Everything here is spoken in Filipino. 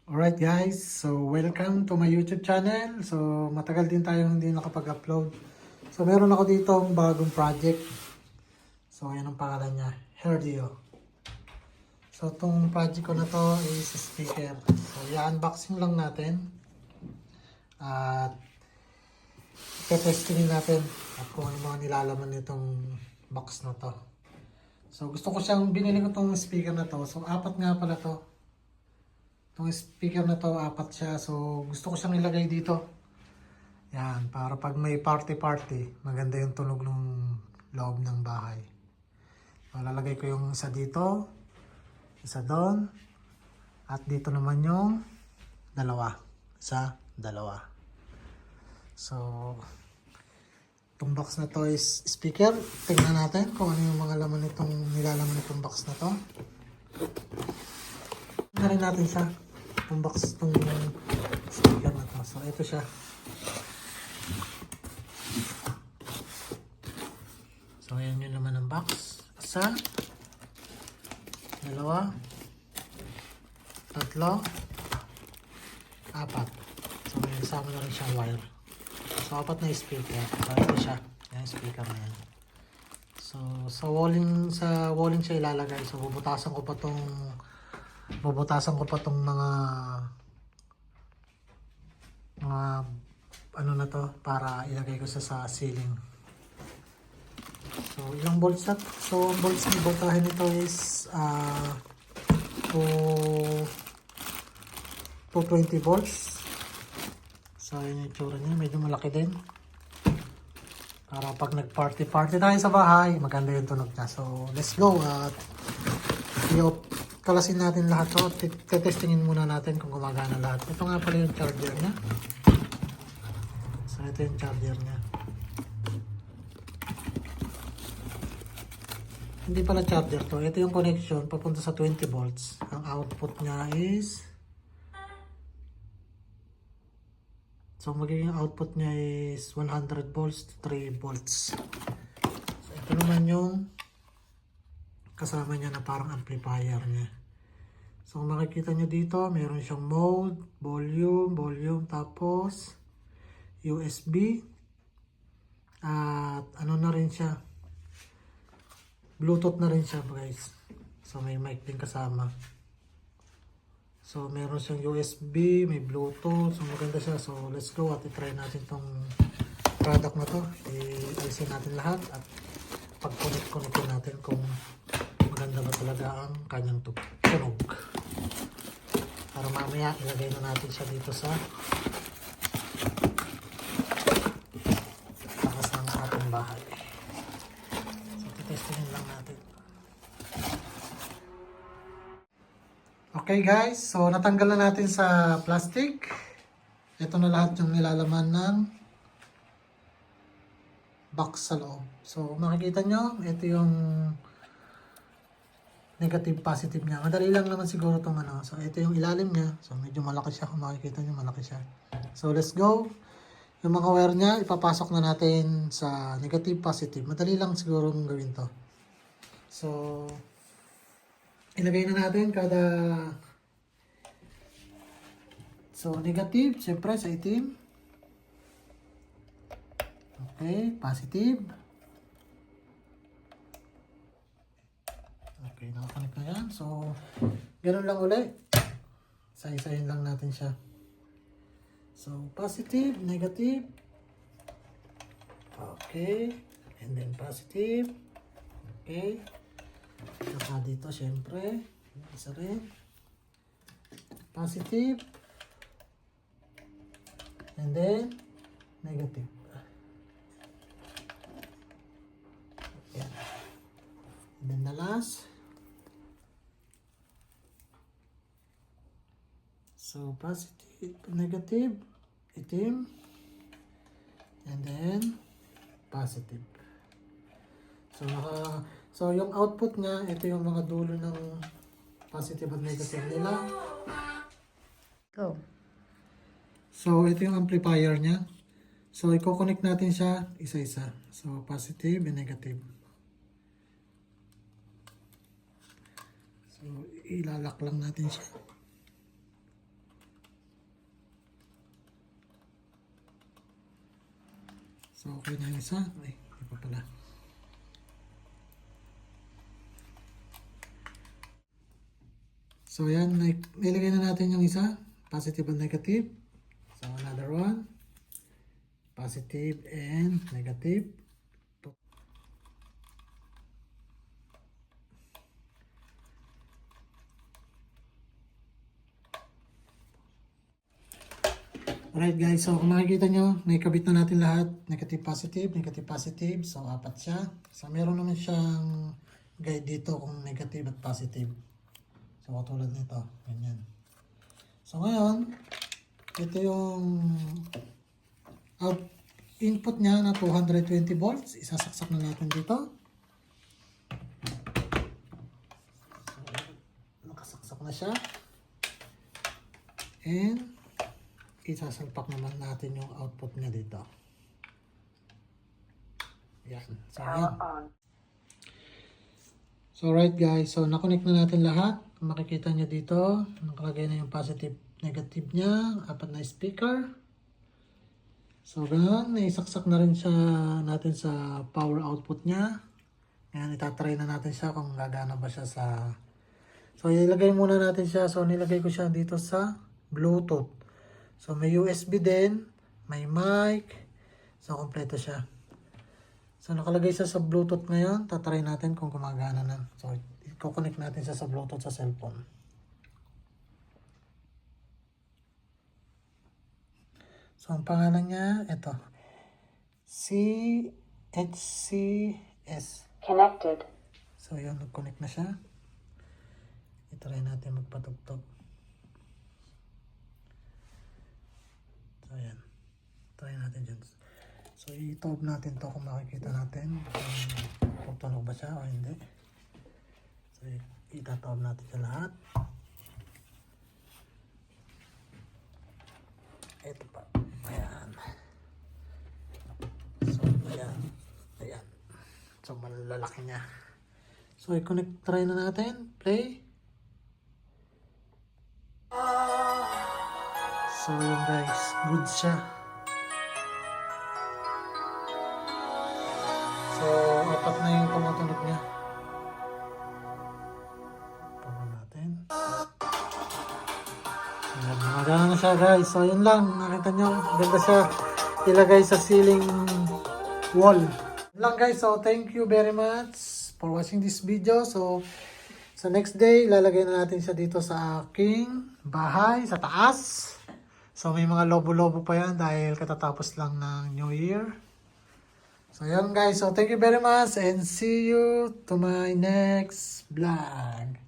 Alright guys, so welcome to my YouTube channel. So matagal din tayong hindi nakapag-upload. So meron ako ditong bagong project. So ayan ang pangalan niya, Herdio. So itong project ko na to is speaker. So i-unboxing lang natin. At i-testingin natin at kung ano mga nilalaman nitong box na to. So gusto ko siyang, binili ko tong speaker na to. So apat nga pala to. Itong speaker na to, apat siya. So, gusto ko siyang ilagay dito. Yan, para pag may party-party, maganda yung tunog ng loob ng bahay. So, lalagay ko yung isa dito, isa doon, at dito naman yung dalawa. Isa, dalawa. So, itong box na to is speaker. Tingnan natin kung ano yung mga laman nitong, nilalaman itong box na to. Tingnan rin natin siya. Itong box, itong speaker na to. So, ito siya. So, ayan yung naman ng box. Isa, dalawa, tatlo, apat. So, may isama na rin siyang wire. So, apat na speaker. So, ito siya. Yung speaker na yan. So, sa walling siya ilalagay. So, bubutasan ko pa tong mga ano na to para ilagay ko sa ceiling. So ilang volts na? So volts na voltahe nito is 220 volts. So yun yung itsura niya, medyo malaki din. Para pag nag-party tayo sa bahay, maganda yung tunog niya. So let's go at kalasin natin lahat to. Testingin muna natin kung gumagana lahat. Ito nga pala yung charger niya. So ito yung charger niya. Hindi pala charger to. Ito yung connection papunta sa 20 volts. Ang output niya is, so magiging output niya is 100 volts to 3 volts. So ito naman yung kasama niya na parang amplifier niya. So kung makikita nyo dito, meron siyang mode, volume, tapos USB. At ano na rin siya, Bluetooth na rin siya guys. So may mic din kasama. So meron siyang USB, may Bluetooth. So maganda siya. So let's go at i-try natin tong product na to. I-alisin natin lahat at pag-connect natin kung maganda ba talaga ang kanyang tunog. Para mamaya ilagay na natin siya dito sa takas ng ating bahay. So titestingin lang natin. Okay guys, so natanggal na natin sa plastic. Ito na lahat yung nilalaman ng box sa loob. So makikita nyo, ito yung negative, positive niya. Madali lang naman siguro itong ano. So, ito yung ilalim niya. So, medyo malaki siya. Kung makikita nyo, malaki siya. So, let's go. Yung mga wire niya, ipapasok na natin sa negative, positive. Madali lang siguro gawin to. So, ilagay na natin kada... So, negative, siyempre sa itim. Okay, positive. Okay, nakakonect na yan. So, ganun lang ulit. Isa-isahin lang natin siya. So, positive, negative. Okay. And then positive. Okay. Saka dito, syempre. Isa rin. Positive. And then, negative. Yan. And then the last. So, positive, negative, itim, and then positive. So yung output niya, ito yung mga dulo ng positive at negative nila. Go. So, ito yung amplifier niya. So, i-connect natin siya isa-isa. So, positive and negative. So, ilalak lang natin siya. So, okay na yung isa. Ay, hindi pa pala. So, yan. Nilagay na natin yung isa. Positive and negative. So, another one. Positive and negative. Alright guys, so kung makikita nyo, naikabit na natin lahat. Negative, positive, negative, positive. So, apat siya. So, meron naman siyang guide dito kung negative at positive. So, katulad nito. Ganyan. So, ngayon, ito yung input niya na 220 volts. Isasaksak na natin dito. So, nakasaksak na siya. And, isasalpak naman natin yung output niya dito. Yan. So, yan. So, right guys. So, nakonect na natin lahat. Kung makikita nyo dito, nakalagay na yung positive, negative niya. Apat na speaker. So, ganun. Naisaksak na rin siya natin sa power output niya. Ngayon, itatry na natin siya kung gagana ba siya sa... So, ilagay muna natin siya. So, nilagay ko siya dito sa Bluetooth. So, may USB din, may mic. So, kompleto siya. So, nakalagay siya sa Bluetooth ngayon. Tatry natin kung gumagana na. So, i-connect natin siya sa Bluetooth sa cellphone. So, ang pangalan niya, ito. CHCS. Connected. So, yun, nag-connect na siya. I-try natin magpatugtog. So, ayan. Try natin dyan. So, i-tog natin to kung makikita natin kung tunog ba siya o hindi. So, itatog natin sa lahat. Ito pa. Ayan. So, ayan. Ayan. So, malalaki niya. So, i-connect. Try na natin. Play. So, yun guys, good siya. So, apat na yung tumutunog niya. Pagod natin. Ayan, magana na siya guys. So, yun lang. Nakita nyo, ganda siya ilagay sa ceiling wall. Yun lang guys. So, thank you very much for watching this video. So, sa next day, lalagay na natin siya dito sa aking bahay, sa taas. So, may mga lobo-lobo pa yan dahil katatapos lang ng New Year. So, yan guys. So, thank you very much and see you to my next vlog.